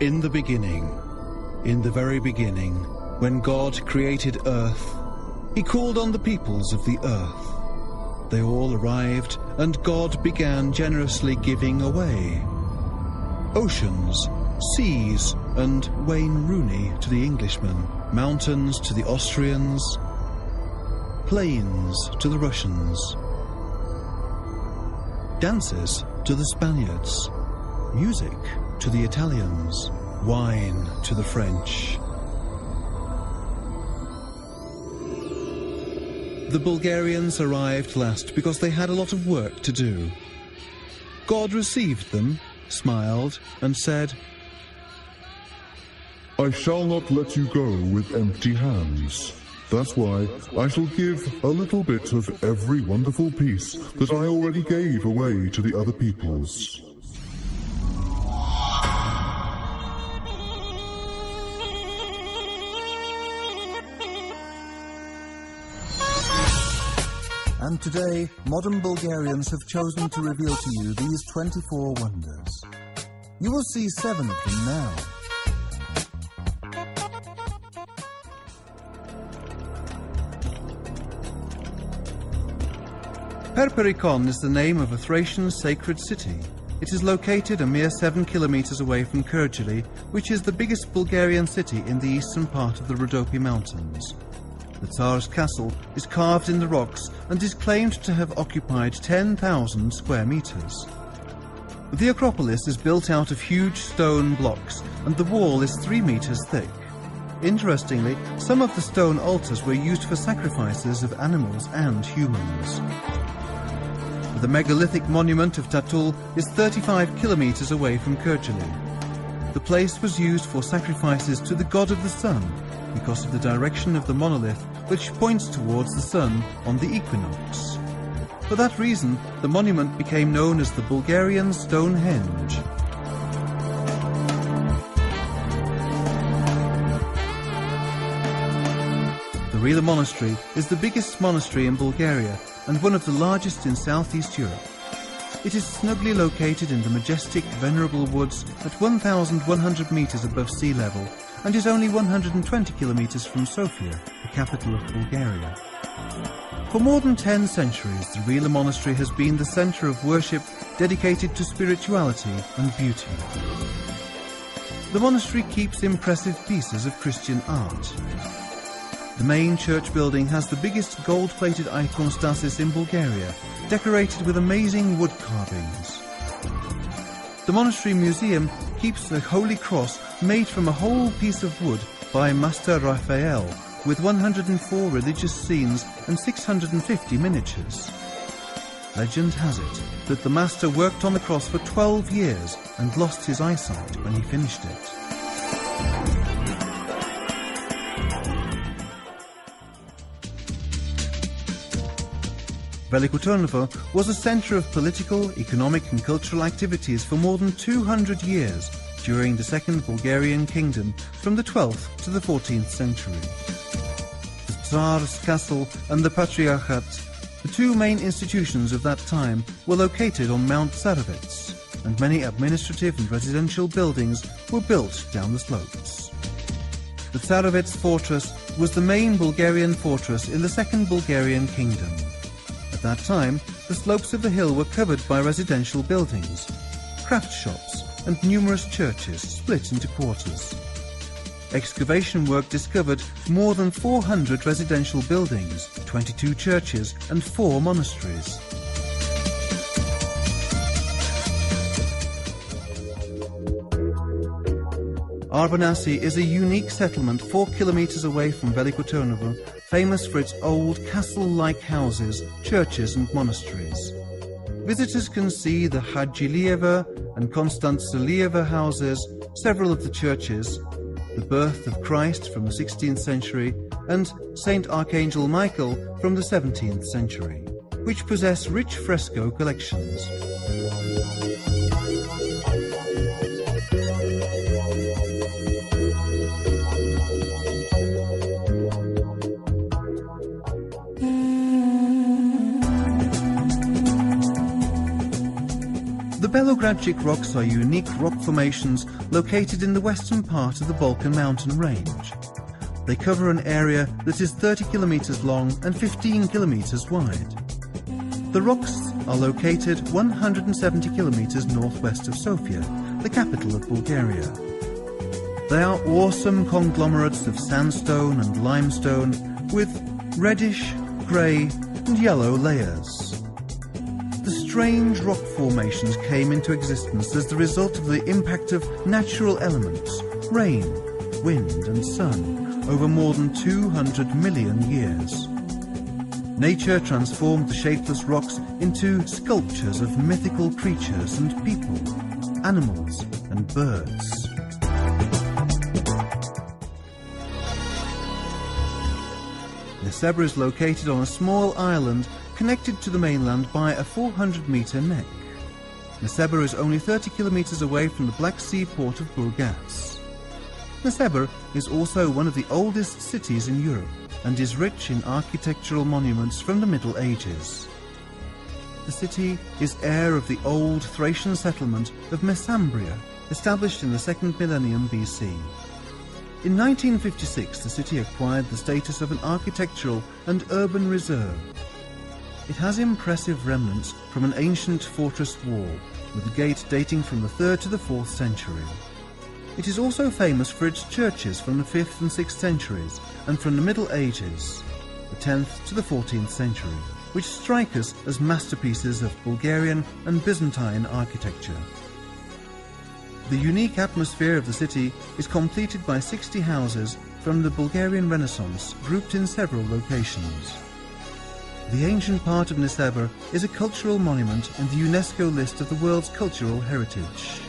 In the beginning, in the very beginning, when God created earth, he called on the peoples of the earth. They all arrived, and God began generously giving away. Oceans, seas, and Wayne Rooney to the Englishmen, mountains to the Austrians, plains to the Russians, dances to the Spaniards, music to the Italians, wine to the French. The Bulgarians arrived last because they had a lot of work to do. God received them, smiled, and said, I shall not let you go with empty hands. That's why I shall give a little bit of every wonderful piece that I already gave away to the other peoples. And today, modern Bulgarians have chosen to reveal to you these 24 wonders. You will see 7 of them now. Perperikon is the name of a Thracian sacred city. It is located a mere 7 kilometers away from Kyrgyzstan, which is the biggest Bulgarian city in the eastern part of the Rhodope Mountains. The Tsar's castle is carved in the rocks and is claimed to have occupied 10,000 square meters. The Acropolis is built out of huge stone blocks, and the wall is 3 meters thick. Interestingly, some of the stone altars were used for sacrifices of animals and humans. The megalithic monument of Tatul is 35 kilometers away from Kyrgyzstan. The place was used for sacrifices to the god of the sun because of the direction of the monolith, which points towards the sun on the equinox. For that reason, the monument became known as the Bulgarian Stonehenge. The Rila Monastery is the biggest monastery in Bulgaria and one of the largest in Southeast Europe. It is snugly located in the majestic, venerable woods at 1,100 meters above sea level and is only 120 kilometers from Sofia, the capital of Bulgaria. For more than 10 centuries, the Rila Monastery has been the center of worship dedicated to spirituality and beauty. The monastery keeps impressive pieces of Christian art. The main church building has the biggest gold-plated iconostasis in Bulgaria, decorated with amazing wood carvings. The Monastery Museum keeps a holy cross made from a whole piece of wood by Master Raphael, with 104 religious scenes and 650 miniatures. Legend has it that the master worked on the cross for 12 years and lost his eyesight when he finished it. Veliko Tarnovo was a center of political, economic and cultural activities for more than 200 years during the Second Bulgarian Kingdom from the 12th to the 14th century. The Tsar's castle and the Patriarchate, the two main institutions of that time, were located on Mount Tsarovets, and many administrative and residential buildings were built down the slopes. The Tsarovets fortress was the main Bulgarian fortress in the Second Bulgarian Kingdom. At that time, the slopes of the hill were covered by residential buildings, craft shops, and numerous churches split into quarters. Excavation work discovered more than 400 residential buildings, 22 churches, and 4 monasteries. Arbanasi is a unique settlement 4 kilometers away from Veliko Tarnovo, famous for its old castle-like houses, churches and monasteries. Visitors can see the Hadjilieva and Konstantsilieva houses, several of the churches, the birth of Christ from the 16th century, and Saint Archangel Michael from the 17th century, which possess rich fresco collections. The Belogradchik Rocks are unique rock formations located in the western part of the Balkan mountain range. They cover an area that is 30 kilometers long and 15 kilometers wide. The rocks are located 170 kilometers northwest of Sofia, the capital of Bulgaria. They are awesome conglomerates of sandstone and limestone with reddish, grey and yellow layers. The strange rock formations came into existence as the result of the impact of natural elements, rain, wind and sun, over more than 200 million years. Nature transformed the shapeless rocks into sculptures of mythical creatures and people, animals and birds. Neseba is located on a small island connected to the mainland by a 400-metre neck. Neseba is only 30 kilometres away from the Black Sea port of Burgas. Neseba is also one of the oldest cities in Europe and is rich in architectural monuments from the Middle Ages. The city is heir of the old Thracian settlement of Mesambria, established in the 2nd millennium BC. In 1956, the city acquired the status of an architectural and urban reserve. It has impressive remnants from an ancient fortress wall, with a gate dating from the 3rd to the 4th century. It is also famous for its churches from the 5th and 6th centuries, and from the Middle Ages, the 10th to the 14th century, which strike us as masterpieces of Bulgarian and Byzantine architecture. The unique atmosphere of the city is completed by 60 houses from the Bulgarian Renaissance, grouped in several locations. The ancient part of Neseba is a cultural monument in the UNESCO list of the world's cultural heritage.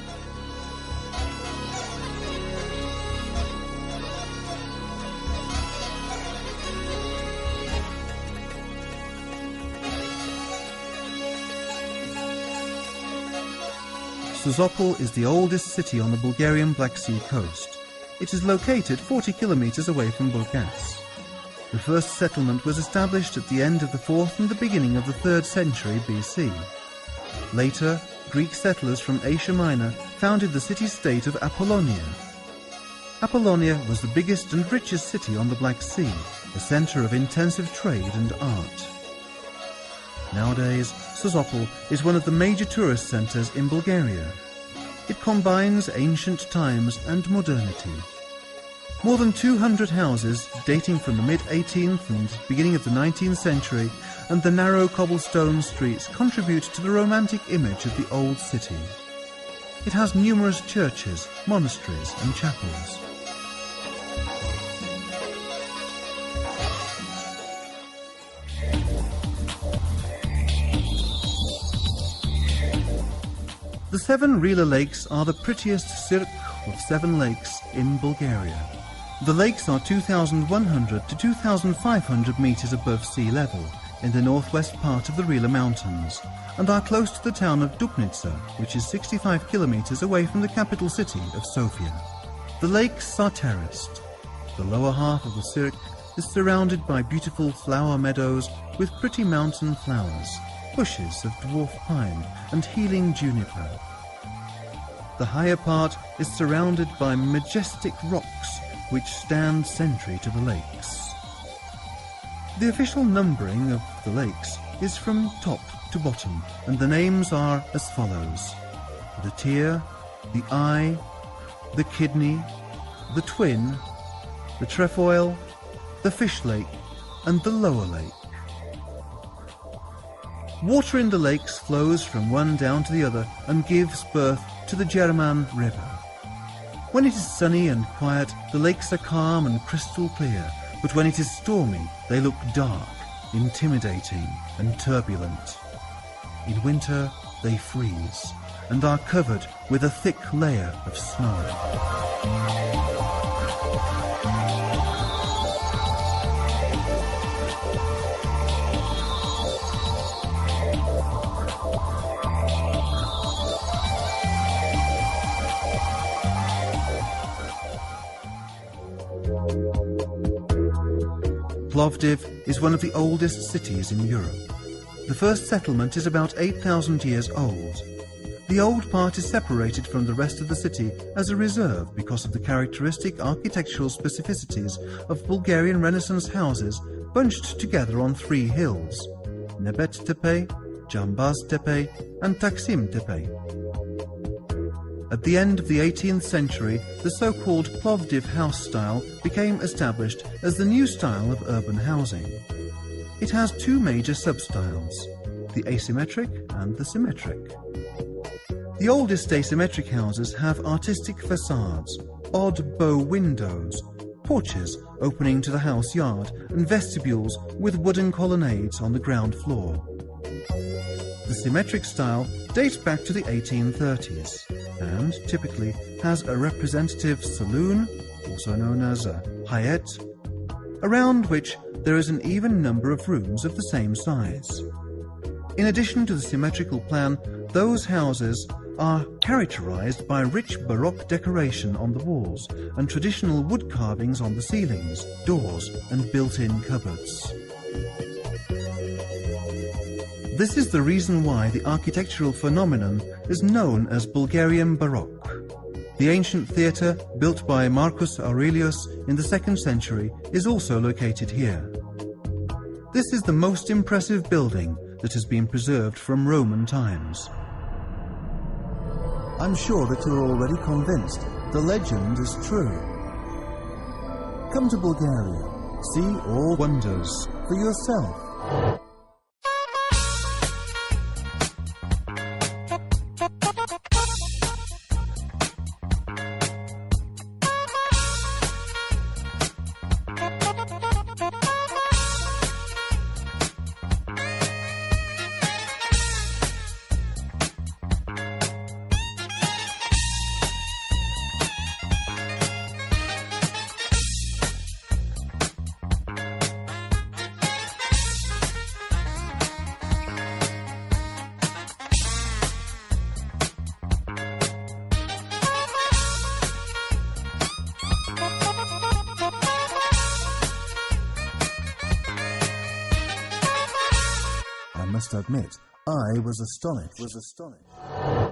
Sozopol is the oldest city on the Bulgarian Black Sea coast. It is located 40 kilometers away from Burgas. The first settlement was established at the end of the 4th and the beginning of the 3rd century BC. Later, Greek settlers from Asia Minor founded the city-state of Apollonia. Apollonia was the biggest and richest city on the Black Sea, a centre of intensive trade and art. Nowadays, Sozopol is one of the major tourist centres in Bulgaria. It combines ancient times and modernity. More than 200 houses dating from the mid-18th and beginning of the 19th century and the narrow cobblestone streets contribute to the romantic image of the old city. It has numerous churches, monasteries and chapels. The 7 Rila lakes are the prettiest cirque of 7 lakes in Bulgaria. The lakes are 2,100 to 2,500 metres above sea level in the northwest part of the Rila Mountains and are close to the town of Dubnica, which is 65 kilometres away from the capital city of Sofia. The lakes are terraced. The lower half of the cirque is surrounded by beautiful flower meadows with pretty mountain flowers, bushes of dwarf pine and healing juniper. The higher part is surrounded by majestic rocks which stand sentry to the lakes. The official numbering of the lakes is from top to bottom, and the names are as follows: the tear, the eye, the kidney, the twin, the trefoil, the fish lake and the lower lake. Water in the lakes flows from one down to the other and gives birth to the German River. When it is sunny and quiet, the lakes are calm and crystal clear, but when it is stormy, they look dark, intimidating and turbulent. In winter, they freeze and are covered with a thick layer of snow. Plovdiv is one of the oldest cities in Europe. The first settlement is about 8,000 years old. The old part is separated from the rest of the city as a reserve because of the characteristic architectural specificities of Bulgarian Renaissance houses bunched together on three hills: Nebet Tepe, Jambaz Tepe and Taksim Tepe. At the end of the 18th century, the so-called Plovdiv house style became established as the new style of urban housing. It has two major sub-styles, the asymmetric and the symmetric. The oldest asymmetric houses have artistic facades, odd bow windows, porches opening to the house yard and vestibules with wooden colonnades on the ground floor. The symmetric style dates back to the 1830s and typically has a representative saloon, also known as a hayet, around which there is an even number of rooms of the same size. In addition to the symmetrical plan, those houses are characterized by rich Baroque decoration on the walls and traditional wood carvings on the ceilings, doors and built-in cupboards. This is the reason why the architectural phenomenon is known as Bulgarian Baroque. The ancient theatre, built by Marcus Aurelius in the 2nd century, is also located here. This is the most impressive building that has been preserved from Roman times. I'm sure that you're already convinced the legend is true. Come to Bulgaria, see all wonders for yourself. I must admit, I was astonished.